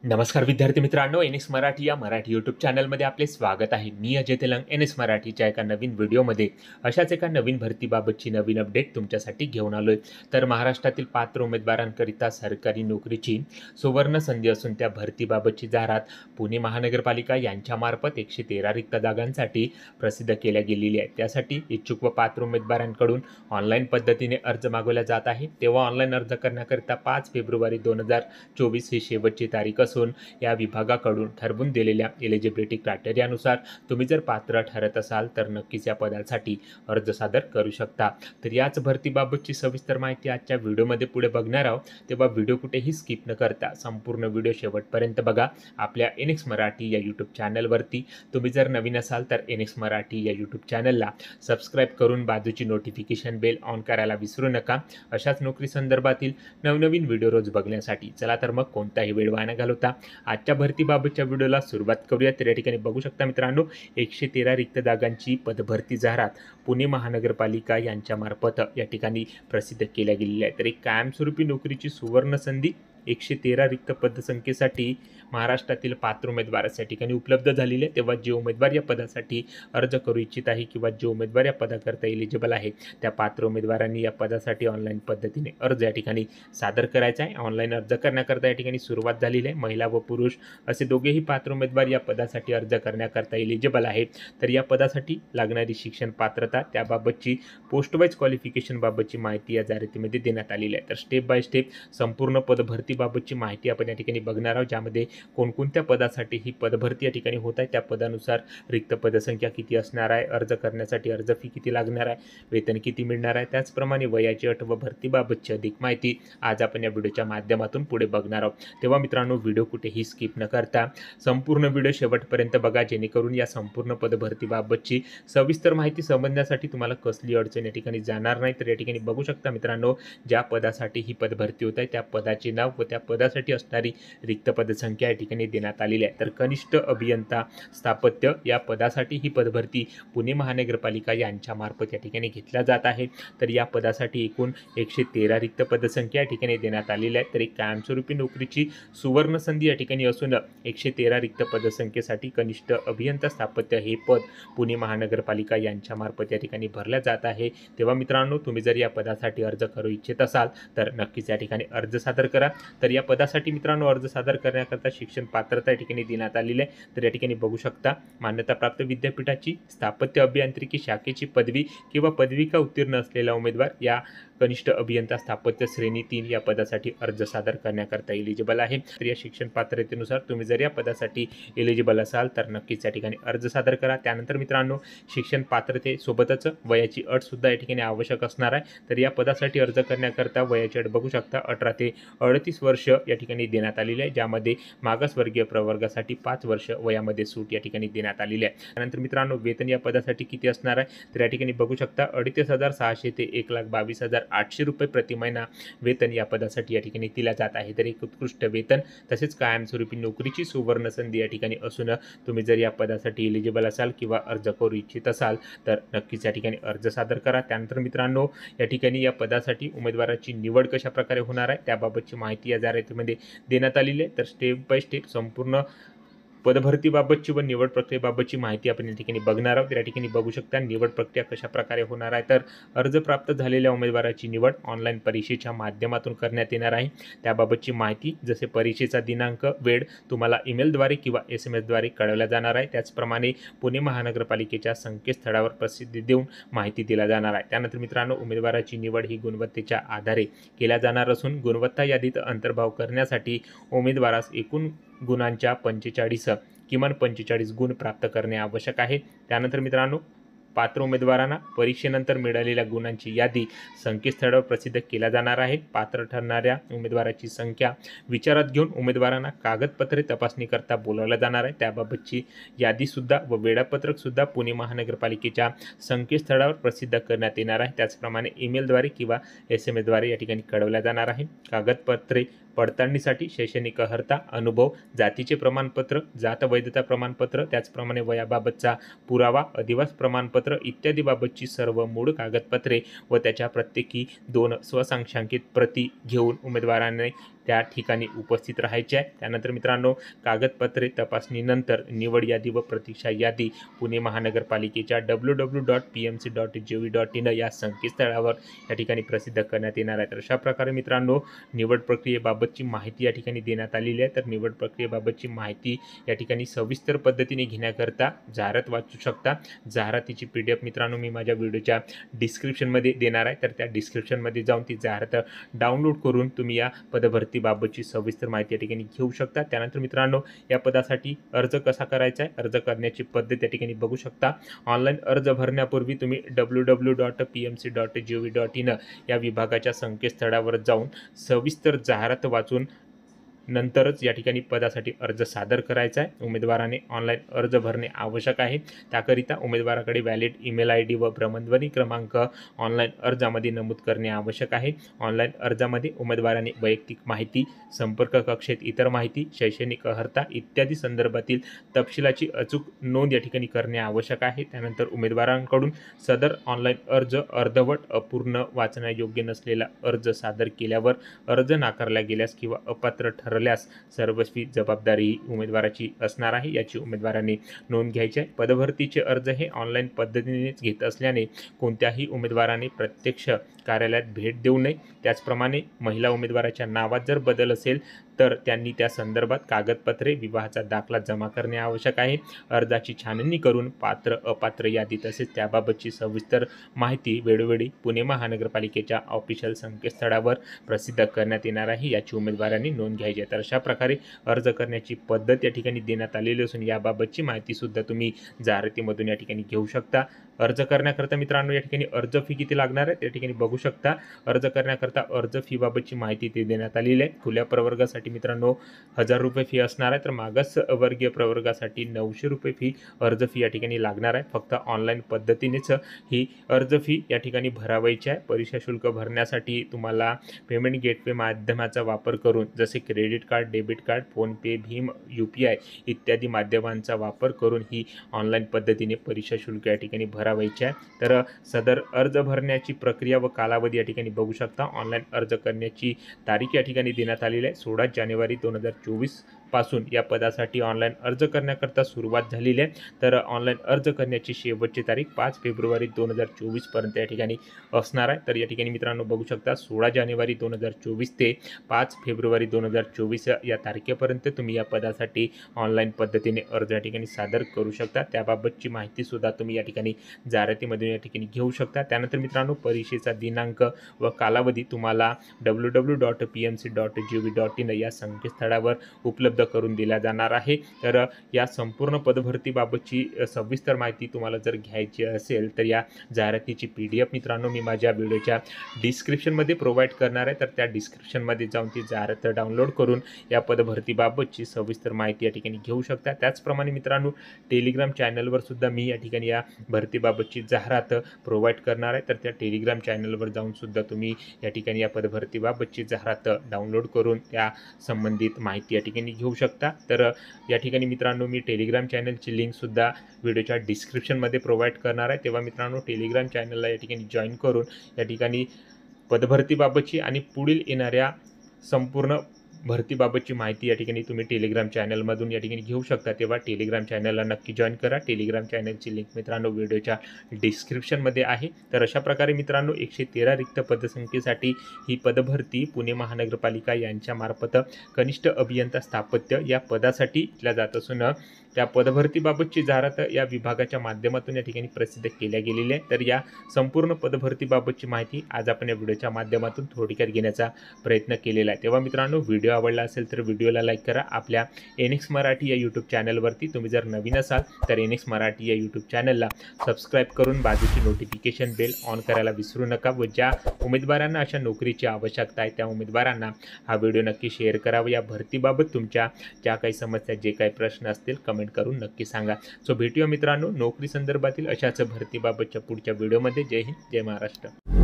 नमस्कार विद्यार्थी मित्रांनो, एनएस मराठी या मराठी यूट्यूब चॅनलमध्ये आपले स्वागत आहे। मी अजय तेलंग एनएस मराठीच्या एका नवीन व्हिडिओमध्ये अशाच एका नवीन भरतीबाबतची नवीन अपडेट तुमच्यासाठी घेऊन आलोय। तर महाराष्ट्रातील पात्र उमेदवारांकरिता सरकारी नोकरीची सुवर्ण संधी असून त्या भरतीबाबतची जाहिरात पुणे महानगरपालिका यांच्यामार्फत 113 रिक्त जागांसाठी प्रसिद्ध केल्या गेलेली आहे। त्यासाठी इच्छुक व पात्र उमेदवारांकडून ऑनलाईन पद्धतीने अर्ज मागवला जात आहे। तेव्हा ऑनलाईन अर्ज करण्याकरिता 5 फेब्रुवारी 2024 ही शेवटची तारीख असून या विभागाकडून ठरवून दिलेल्या एलिजिबिलिटी क्रायटेरियानुसार तुम्ही जर पात्र ठरत असाल तर नक्कीच या पदासाठी अर्ज सादर करू शकता। तर याच भरतीबाबतची सविस्तर माहिती आजच्या व्हिडिओमध्ये पुढे बघणार आहोत, तेव्हा व्हिडिओ कुठेही स्किप न करता संपूर्ण व्हिडिओ शेवटपर्यंत बघा। आपल्या एनएक्स मराठी या यूट्यूब चॅनलवरती तुम्ही जर नवीन असाल तर एनएक्स मराठी या यूट्यूब चॅनलला सबस्क्राईब करून बाजूची नोटिफिकेशन बेल ऑन करायला विसरू नका, अशाच नोकरी संदर्भातील नवनवीन व्हिडिओ रोज बघण्यासाठी। चला तर मग कोणताही वेळ वाया न घालवता आजच्या भरतीबाबतच्या व्हिडिओला सुरुवात करूया। तर या ठिकाणी बघू शकता मित्रांनो, 113 रिक्त जागांची पदभरती जाहिरात पुणे महानगरपालिका यांच्यामार्फत या ठिकाणी प्रसिद्ध केल्या गेलेली आहे। तर एक कायमस्वरूपी नोकरीची सुवर्ण संधी 113 रिक्त पदसंख्येसाठी महाराष्ट्रातील पात्र उमेदवारास या ठिकाणी उपलब्ध झालेले आहे। तेव्हा जे उमेदवार या पदासाठी अर्ज करू इच्छित आहे किंवा जे उमेदवार या पदाकरता एलिजिबल आहे त्या पात्र उमेदवारांनी या पदासाठी ऑनलाईन पद्धतीने अर्ज या ठिकाणी सादर करायचा आहे। ऑनलाईन अर्ज करण्याकरता या ठिकाणी सुरुवात झालेली आहे। महिला व पुरुष असे दोघेही पात्र उमेदवार या पदासाठी अर्ज करण्याकरता एलिजिबल आहे। तर या पदासाठी लागणारी शिक्षण पात्रता त्याबाबतची पोस्ट वाईज क्वालिफिकेशन बाबतची माहिती या जाहिरातीमध्ये देण्यात आलेली आहे। तर स्टेप बाय स्टेप संपूर्ण पदभरती बाबतची माहिती आपण या ठिकाणी बघणार आहोत, ज्यामध्ये कोणकोणत्या पदासाठी ही पदभरती या ठिकाणी होत आहे, त्या पदानुसार रिक्त पदसंख्या किती असणार आहे, अर्ज करण्यासाठी अर्ज फी किती लागणार आहे, वेतन किती मिळणार आहे, त्याचप्रमाणे वयाची अट व भरतीबाबतची अधिक माहिती आज आपण या व्हिडिओच्या माध्यमातून पुढे बघणार आहोत। तेव्हा मित्रांनो, व्हिडिओ कुठेही स्किप न करता संपूर्ण व्हिडिओ शेवटपर्यंत बघा, जेणेकरून या संपूर्ण पदभरतीबाबतची सविस्तर माहिती समजण्यासाठी तुम्हाला कसली अडचण या ठिकाणी जाणार नाही। तर या ठिकाणी बघू शकता मित्रांनो, ज्या पदासाठी ही पदभरती होत आहे त्या पदाचे नाव व त्या पदासाठी असणारी रिक्त पदसंख्या या ठिकाणी देण्यात आलेली आहे। तर कनिष्ठ अभियंता स्थापत्य या पदासाठी ही पदभरती पुणे महानगरपालिका यांच्यामार्फत या ठिकाणी घेतल्या जात आहे। तर या पदासाठी एकूण 113 रिक्त पदसंख्या या ठिकाणी देण्यात आलेल्या आहे। तर एक कायमस्वरूपी नोकरीची सुवर्ण संधी या ठिकाणी असून 113 रिक्त पदसंख्येसाठी कनिष्ठ अभियंता स्थापत्य हे पद पुणे महानगरपालिका यांच्यामार्फत या ठिकाणी भरल्या जात आहे। तेव्हा मित्रांनो, तुम्ही जर या पदासाठी अर्ज करू इच्छित असाल तर नक्कीच या ठिकाणी अर्ज सादर करा। तर या पदासाठी मित्रांनो अर्ज सादर करण्याकरता शिक्षण पात्रता या ठिकाणी देण्यात आलेली आहे। तर या ठिकाणी बघू शकता, मान्यताप्राप्त विद्यापीठाची स्थापत्य अभियांत्रिकी शाखेची पदवी किंवा पदविका उत्तीर्ण असलेला उमेदवार या कनिष्ठ अभियंता स्थापत्य श्रेणी 3 या पदासाठी अर्ज सादर करण्याकरता एलिजिबल आहे। तर या शिक्षण पात्रतेनुसार तुम्ही जर या पदासाठी एलिजिबल असाल तर नक्कीच या ठिकाणी अर्ज सादर करा। त्यानंतर मित्रांनो, शिक्षण पात्रतेसोबतच वयाची अट सुद्धा या ठिकाणी आवश्यक असणार आहे। तर या पदासाठी अर्ज करण्याकरता वयाची अट बघू शकता, 18 ते 38 वर्ष या ठिकाणी देण्यात आलेली आहे, ज्यामध्ये मागासवर्गीय प्रवर्गासाठी 5 वर्ष वयामध्ये सूट या ठिकाणी देण्यात आलेली आहे। त्यानंतर मित्रांनो, वेतन या पदासाठी किती असणार आहे तर या ठिकाणी बघू शकता, 38,600 ते 1,22,800 रुपये प्रति महिना वेतन या पदासाठी या ठिकाणी दिल्या जात आहे। तर एक उत्कृष्ट वेतन तसेच कायमस्वरूपी नोकरीची सुवर्ण संधी या ठिकाणी असून तुम्ही जर या पदासाठी एलिजिबल असाल किंवा अर्ज करू इच्छित असाल तर नक्कीच या ठिकाणी अर्ज सादर करा। त्यानंतर मित्रांनो, या ठिकाणी या पदासाठी उमेदवाराची निवड कशा प्रकारे होणार आहे त्याबाबतची माहिती या जाहिरातीमध्ये देण्यात आलेली आहे। तर स्टेप बाय स्टेप संपूर्ण पदभरतीबाबतची व निवड प्रक्रियेबाबतची माहिती आपण या ठिकाणी बघणार आहोत। या ठिकाणी बघू शकता निवड प्रक्रिया कशा प्रकारे होणार आहे। तर अर्ज प्राप्त झालेल्या उमेदवाराची निवड ऑनलाईन परीक्षेच्या माध्यमातून करण्यात येणार आहे। त्याबाबतची माहिती जसे परीक्षेचा दिनांक, वेळ तुम्हाला ईमेलद्वारे किंवा SMS द्वारे कळवल्या जाणार आहे। त्याचप्रमाणे पुणे महानगरपालिकेच्या संकेतस्थळावर प्रसिद्धी देऊन माहिती दिली जाणार आहे। त्यानंतर मित्रांनो, उमेदवाराची निवड ही गुणवत्तेच्या आधारे केल्या जाणार असून गुणवत्ता यादीत अंतर्भाव करण्यासाठी उमेदवारास एकूण गुणांच्या किमान 45 गुण प्राप्त करणे आवश्यक आहे। त्यानंतर मित्रांनो, पात्र उमेदवारांना परीक्षेनंतर मिळालेल्या गुणांची यादी संकेतस्थळावर प्रसिद्ध केल्या जाणार आहे। पात्र ठरणाऱ्या उमेदवाराची संख्या विचारात घेऊन उमेदवारांना कागदपत्रे तपासणीकरता बोलावलं जाणार आहे। त्याबाबतची यादीसुद्धा व वेळापत्रकसुद्धा पुणे महानगरपालिकेच्या संकेतस्थळावर प्रसिद्ध करण्यात येणार आहे। त्याचप्रमाणे ईमेलद्वारे किंवा SMS द्वारे या ठिकाणी कळवल्या जाणार आहे। कागदपत्रे पडताळणीसाठी शैक्षणिक अर्हता, अनुभव, जातीचे प्रमाणपत्र, जात वैधता प्रमाणपत्र, त्याचप्रमाणे वयाबाबतचा पुरावा, अधिवास प्रमाणपत्र इत्यादी बाबतची सर्व मूळ कागदपत्रे व त्याच्या प्रत्येकी 2 स्वसंख्यांकित प्रती घेऊन उमेदवाराने त्या ठिकाणी उपस्थित राहायचे आहे। त्यानंतर मित्रांनो, कागदपत्रे तपासणीनंतर निवड यादी व प्रतीक्षा यादी पुणे महानगरपालिकेच्या www.pmc.gov.in या संकेतस्थळावर या ठिकाणी प्रसिद्ध करण्यात येणार आहे। तर अशा प्रकारे मित्रांनो, निवड प्रक्रियेबाबतची माहिती या ठिकाणी देण्यात आलेली आहे। तर निवड प्रक्रियेबाबतची माहिती या ठिकाणी सविस्तर पद्धतीने घेण्याकरता जाहिरात वाचू शकता। जाहिरातीची PDF मित्रांनो मी माझ्या व्हिडिओच्या डिस्क्रिप्शनमध्ये देणार आहे। तर त्या डिस्क्रिप्शनमध्ये जाऊन ती जाहिरात डाउनलोड करून तुम्ही या पदभरतीबाबतची सविस्तर माहिती या ठिकाणी घेऊ शकता। त्यानंतर मित्रांनो, या पदासाठी अर्ज कसा करायचा आहे, अर्ज करण्याची पद्धत या ठिकाणी बघू शकता। ऑनलाईन अर्ज भरण्यापूर्वी तुम्ही www.pmc.gov.in या विभागाच्या संकेतस्थळावर जाऊन सविस्तर जाहिरात वाचून नंतरच या ठिकाणी पदासाठी अर्ज सादर करायचा आहे। उमेदवाराने ऑनलाईन अर्ज भरणे आवश्यक आहे। त्याकरिता उमेदवाराकडे व्हॅलिड ईमेल ID व भ्रमणध्वनी क्रमांक ऑनलाईन अर्जामध्ये नमूद करणे आवश्यक आहे। ऑनलाईन अर्जामध्ये उमेदवाराने वैयक्तिक माहिती, संपर्क कक्षेत इतर माहिती, शैक्षणिक अर्हता इत्यादी संदर्भातील तपशिलाची अचूक नोंद या ठिकाणी करणे आवश्यक आहे। त्यानंतर उमेदवारांकडून सदर ऑनलाईन अर्ज अर्धवट, अपूर्ण, वाचण्यायोग्य नसलेला अर्ज सादर केल्यावर अर्ज नाकारला गेल्यास किंवा अपात्र ठरल्यास सर्वस्वी जबाबदारी उमेदवाराची असणार आहे, याची उमेदवाराने नोंद घ्यायची आहे। पदभरतीचे अर्ज हे ऑनलाईन पद्धतीनेच घेत असल्याने कोणत्याही उमेदवाराने प्रत्यक्ष कार्यालयात भेट देऊ नये। त्याचप्रमाणे महिला उमेदवाराच्या नावात जर बदल असेल तर त्यांनी त्या संदर्भात कागदपत्रे, विवाहाचा दाखला जमा करणे आवश्यक आहे। अर्जाची छाननी करून पात्र अपात्र यादी तसेच त्याबाबतची सविस्तर माहिती वेळोवेळी पुणे महानगरपालिकेच्या ऑफिशियल संकेतस्थळावर प्रसिद्ध करण्यात येणार आहे, याची उमेदवारांनी नोंद घ्यायची आहे। तर अशा प्रकारे अर्ज करण्याची पद्धत या ठिकाणी देण्यात आलेली असून याबाबतची माहिती सुद्धा तुम्ही जाहिरातीमधून या ठिकाणी घेऊ शकता। अर्ज करण्याकरता मित्रांनो, या ठिकाणी अर्ज फी किती लागणार आहे त्या ठिकाणी बघू शकता। अर्ज करण्याकरता अर्ज फी बाबतची माहिती ते देण्यात आलेली आहे। खुल्या प्रवर्गासाठी मित्रांनो 1000 रुपये फी असणार आहे, तर मागास वर्गीय प्रवर्गासाठी 900 रुपये फी अर्ज फी या ठिकाणी लागणार आहे। फक्त ऑनलाईन पद्धतीनेच ही अर्ज फी या ठिकाणी भरावायची आहे। परीक्षा शुल्क भरण्यासाठी तुम्हाला पेमेंट गेटवे माध्यमाचा वापर करून जसे credit card, debit card, PhonePe, Bhim, UPI इत्यादी माध्यमांचा वापर करून ही ऑनलाईन पद्धतीने परीक्षा शुल्क या ठिकाणी भरावायचे आहे। तर सदर अर्ज भरण्याची प्रक्रिया व कालावधी या ठिकाणी बघू शकता। ऑनलाईन अर्ज करण्याची तारीख या ठिकाणी देण्यात आलेली आहे 16 जानेवारी 2024 पासून या पदासाठी ऑनलाईन अर्ज करण्याकरता सुरुवात झालेली आहे। तर ऑनलाईन अर्ज करण्याची शेवटची तारीख 5 फेब्रुवारी 2024 पर्यंत या ठिकाणी असणार आहे। तर या ठिकाणी मित्रांनो बघू शकता 16 जानेवारी 2024 ते 5 फेब्रुवारी 2024 या तारखेपर्यंत तुम्ही या पदासाठी ऑनलाईन पद्धतीने अर्ज या ठिकाणी सादर करू शकता। त्याबाबतची माहिती सुद्धा तुम्ही या ठिकाणी जाहिरातीमधून या ठिकाणी घेऊ शकता। त्यानंतर मित्रांनो, परीक्षेचा दिनांक व कालावधी तुम्हाला www.pmc.gov.in या संकेतस्थळावर उपलब्ध करून दिला जाणार आहे। तर या संपूर्ण पदभरतीबाबतची सविस्तर माहिती तुम्हाला जर घ्यायची असेल तर या जाहिरातीची PDF मित्रांनो मी माझ्या व्हिडिओच्या डिस्क्रिप्शनमध्ये प्रोव्हाइड करणार आहे। तर त्या डिस्क्रिप्शनमध्ये जाऊन ती जाहिरात डाउनलोड करून या पदभरतीबाबतची सविस्तर माहिती या ठिकाणी घेऊ शकता। त्याचप्रमाणे मित्रांनो, टेलिग्राम चॅनलवर सुद्धा मी या ठिकाणी या भरतीबाबतची जाहिरात प्रोव्हाइड करणार आहे। तर त्या टेलिग्राम चॅनलवर जाऊन सुद्धा तुम्ही या ठिकाणी या पदभरतीबाबतची जाहिरात डाउनलोड करून त्या संबंधित माहिती या ठिकाणी घेऊ शकता। तर या ठिकाणी मित्रांनो मी टेलिग्राम चॅनलची लिंक सुद्धा व्हिडिओच्या डिस्क्रिप्शनमध्ये प्रोव्हाइड करणार आहे। तेव्हा मित्रांनो, टेलिग्राम चॅनलला या ठिकाणी जॉईन करून या ठिकाणी पदभरतीबाबतची आणि पुढील येणाऱ्या संपूर्ण भरतीबाबतची माहिती या ठिकाणी तुम्ही टेलिग्राम चॅनलमधून या ठिकाणी घेऊ शकता। तेव्हा टेलिग्राम चॅनलला नक्की जॉईन करा। टेलिग्राम चॅनलची लिंक मित्रांनो व्हिडिओच्या डिस्क्रिप्शनमध्ये आहे। तर अशा प्रकारे मित्रांनो, 113 रिक्त पदसंख्येसाठी ही पदभरती पुणे महानगरपालिका यांच्यामार्फत कनिष्ठ अभियंता स्थापत्य या पदासाठी घेतल्या जात असून त्या पदभरतीबाबतची जाहिरात या विभागाच्या माध्यमातून या ठिकाणी प्रसिद्ध केल्या गेलेली आहे। तर या संपूर्ण पदभरतीबाबतची माहिती आज आपण या व्हिडिओच्या माध्यमातून थोडक्यात घेण्याचा प्रयत्न केलेला आहे। तेव्हा मित्रांनो, व्हिडिओ आवडला असेल तर व्हिडिओला लाईक करा। आपल्या NX मराठी या यूट्यूब चॅनलवरती तुम्ही जर नवीन असाल तर NX मराठी या यूट्यूब चॅनलला सबस्क्राईब करून बाजूची नोटिफिकेशन बेल ऑन करायला विसरू नका व ज्या उमेदवारांना अशा नोकरीची आवश्यकता आहे त्या उमेदवारांना हा व्हिडिओ नक्की शेअर करावा। या भरतीबाबत तुमच्या ज्या काही समस्या, जे काही प्रश्न असतील कमेंट करून नक्की सांगा। सो भेटूया मित्रांनो नोकरी संदर्भातील अशाच भरतीबाबतच्या पुढच्या व्हिडिओमध्ये। जय हिंद, जय महाराष्ट्र।